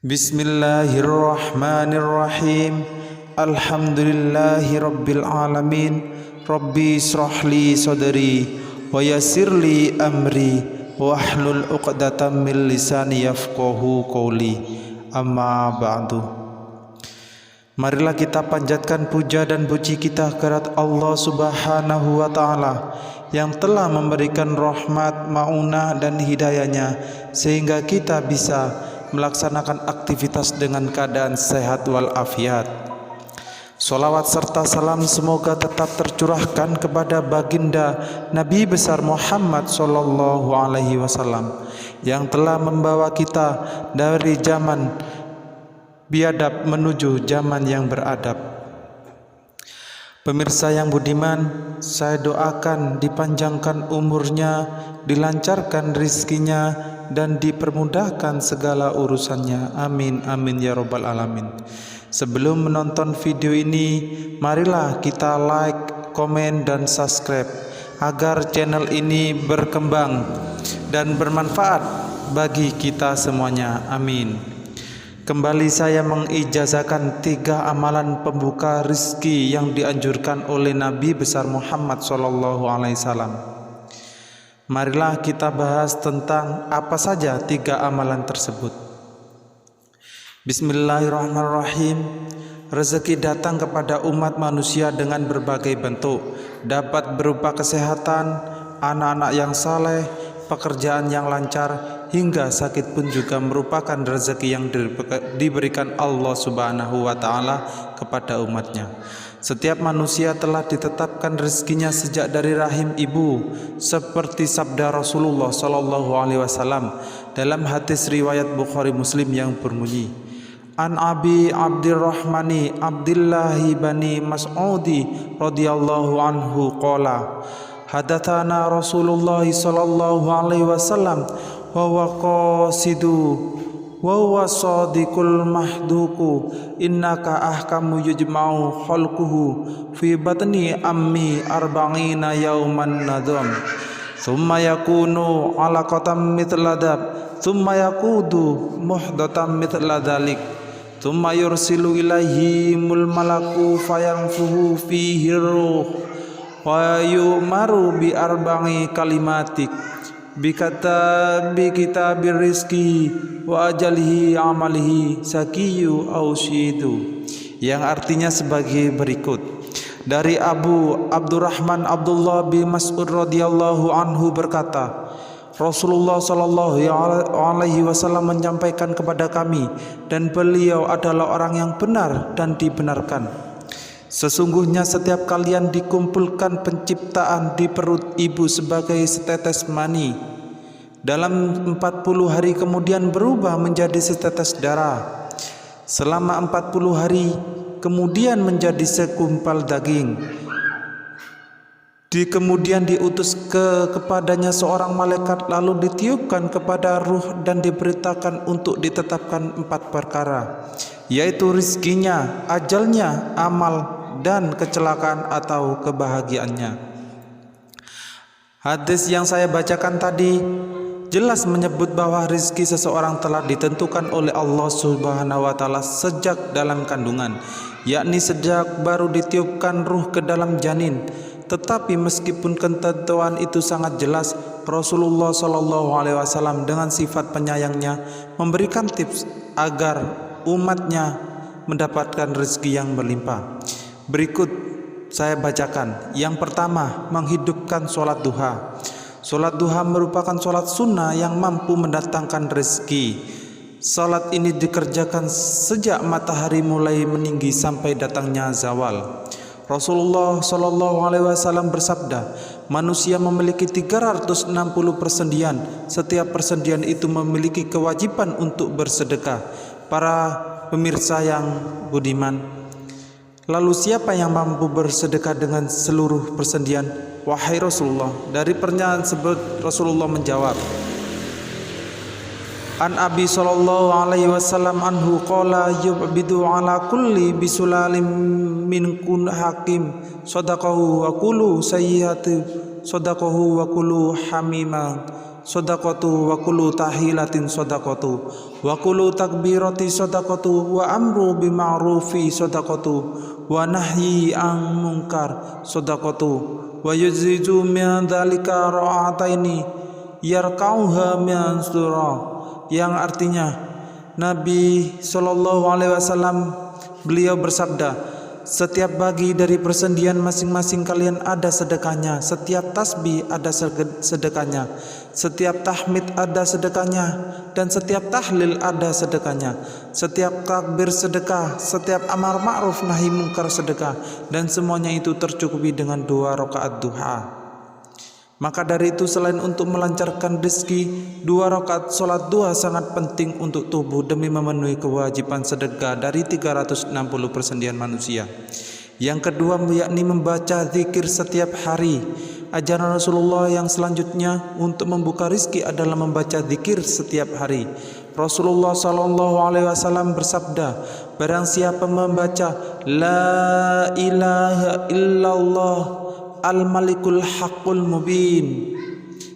Bismillahirrahmanirrahim. Alhamdulillahi rabbil alamin. Rabbi israhli sadri wa yassirli amri wahlul 'uqdatam min lisani yafqahu qawli. Amma ba'du. Marilah kita panjatkan puja dan puji kita kehadirat Allah Subhanahu wa taala yang telah memberikan rahmat, maunah dan hidayahnya sehingga kita bisa melaksanakan aktivitas dengan keadaan sehat walafiat. Salawat serta salam semoga tetap tercurahkan kepada baginda Nabi besar Muhammad sallallahu alaihi wasallam yang telah membawa kita dari zaman biadab menuju zaman yang beradab. Pemirsa yang budiman, saya doakan dipanjangkan umurnya, dilancarkan rizkinya, dan dipermudahkan segala urusannya. Amin, amin ya robbal alamin. Sebelum menonton video ini, marilah kita like, komen, dan subscribe agar channel ini berkembang dan bermanfaat bagi kita semuanya. Amin. Kembali saya mengijazahkan 3 amalan pembuka rizki yang dianjurkan oleh Nabi besar Muhammad sallallahu alaihi wasallam. Marilah kita bahas tentang apa saja 3 amalan tersebut. Bismillahirrahmanirrahim. Rezeki datang kepada umat manusia dengan berbagai bentuk, dapat berupa kesehatan, anak-anak yang saleh, pekerjaan yang lancar, hingga sakit pun juga merupakan rezeki yang diberikan Allah Subhanahu wa taala kepada umatnya. Setiap manusia telah ditetapkan rezekinya sejak dari rahim ibu, seperti sabda Rasulullah sallallahu alaihi wasallam dalam hadis riwayat Bukhari Muslim yang berbunyi, An Abi Abdurrahmani Abdillahi bani Mas'udi radhiyallahu anhu qala hadatsana Rasulullah sallallahu alaihi wasallam wa huwa qasidu wa huwa sadiqul mahduku innaka ahkamu yujma'u khalquhu fi batni ammi arba'ina yawman nadam thumma yakunu alaqatan mithla dab thumma yakudu muhdatam mithla dhalik thumma yursilu ilaihi mul malaku fayanfuhu fihi ruh wa yumaru bi arba'i kalimatik bi kitabir rizki wa ajalihi amalihi sakiyu ausyidu, yang artinya sebagai berikut. Dari Abu Abdurrahman Abdullah bin Mas'ud radhiyallahu anhu berkata, Rasulullah sallallahu alaihi wasallam menyampaikan kepada kami, dan beliau adalah orang yang benar dan dibenarkan. Sesungguhnya setiap kalian dikumpulkan penciptaan di perut ibu sebagai setetes mani. Dalam 40 hari kemudian berubah menjadi setetes darah. Selama 40 hari kemudian menjadi segumpal daging. Kemudian diutus kepadanya seorang malaikat, lalu ditiupkan kepada ruh dan diberitakan untuk ditetapkan 4 perkara, yaitu rizkinya, ajalnya, amal, dan kecelakaan atau kebahagiaannya. Hadis yang saya bacakan tadi jelas menyebut bahwa rizki seseorang telah ditentukan oleh Allah Subhanahu wa taala sejak dalam kandungan, yakni sejak baru ditiupkan ruh ke dalam janin. Tetapi meskipun ketentuan itu sangat jelas, Rasulullah sallallahu alaihi wasallam dengan sifat penyayangnya memberikan tips agar umatnya mendapatkan rezeki yang berlimpah. Berikut saya bacakan. Yang pertama, menghidupkan sholat duha. Sholat duha merupakan sholat sunnah yang mampu mendatangkan rezeki. Sholat ini dikerjakan sejak matahari mulai meninggi sampai datangnya zawal. Rasulullah sallallahu alaihi wasallam bersabda, manusia memiliki 360 persendian. Setiap persendian itu memiliki kewajiban untuk bersedekah. Para pemirsa yang budiman, lalu siapa yang mampu bersedekah dengan seluruh persendian? Wahai Rasulullah. Dari pernyataan tersebut Rasulullah menjawab, An Abi sallallahu alaihi wasallam anhu qala yubbidu ala kulli bisulalim min kun hakim sadaqahu wa kullu sayyati sadaqahu wa kullu hamima shadaqatu, wa kullu tahilatin shadaqatu, wa kullu takbirati shadaqatu, wa amru bima'rufi shadaqatu, wa nahyi an munkar shadaqatu, wa yuzizu min dzalika ra'ataini yarkauha min surah. Yang artinya Nabi Shallallahu Alaihi Wasallam beliau bersabda, setiap pagi dari persendian masing-masing kalian ada sedekahnya, setiap tasbih ada sedekahnya, setiap tahmid ada sedekahnya, dan setiap tahlil ada sedekahnya, setiap takbir sedekah, setiap amar ma'ruf nahi mungkar sedekah, dan semuanya itu tercukupi dengan 2 rakaat duha. Maka dari itu selain untuk melancarkan rezeki, 2 rakaat sholat duha sangat penting untuk tubuh demi memenuhi kewajiban sedekah dari 360 persendian manusia. Yang kedua yakni membaca zikir setiap hari. Ajaran Rasulullah yang selanjutnya untuk membuka rezeki adalah membaca zikir setiap hari. Rasulullah Shallallahu Alaihi Wasallam bersabda, barang siapa membaca La ilaha illallah Al-Malikul Haqqul Mubin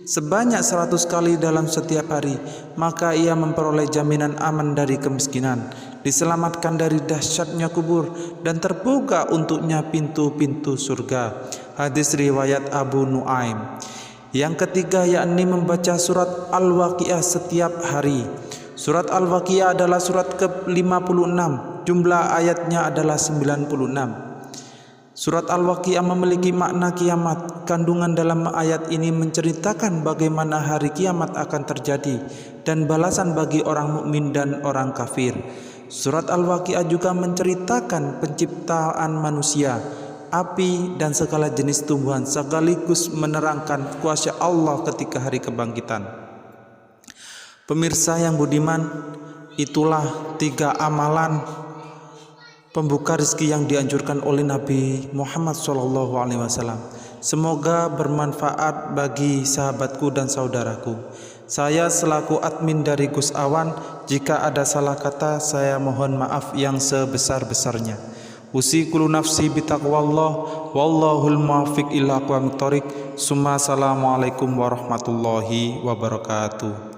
sebanyak 100 kali dalam setiap hari, maka ia memperoleh jaminan aman dari kemiskinan, diselamatkan dari dahsyatnya kubur, dan terbuka untuknya pintu-pintu surga. Hadis riwayat Abu Nuaim. Yang ketiga yakni membaca surat Al-Waqiah setiap hari. Surat Al-Waqiah adalah surat ke-56, jumlah ayatnya adalah 96. Surat Al-Waqiah memiliki makna kiamat. Kandungan dalam ayat ini menceritakan bagaimana hari kiamat akan terjadi dan balasan bagi orang mukmin dan orang kafir. Surat Al-Waqiah juga menceritakan penciptaan manusia, api, dan segala jenis tumbuhan, sekaligus menerangkan kuasa Allah ketika hari kebangkitan. Pemirsa yang budiman, itulah 3 amalan pembuka rezeki yang dianjurkan oleh Nabi Muhammad SAW. Semoga bermanfaat bagi sahabatku dan saudaraku. Saya selaku admin dari Gus Awan, jika ada salah kata saya mohon maaf yang sebesar-besarnya. Usiqulu nafsi bitaqwallah, wallahul muwaffiq ila aqwamit thoriq. Assalamualaikum warahmatullahi wabarakatuh.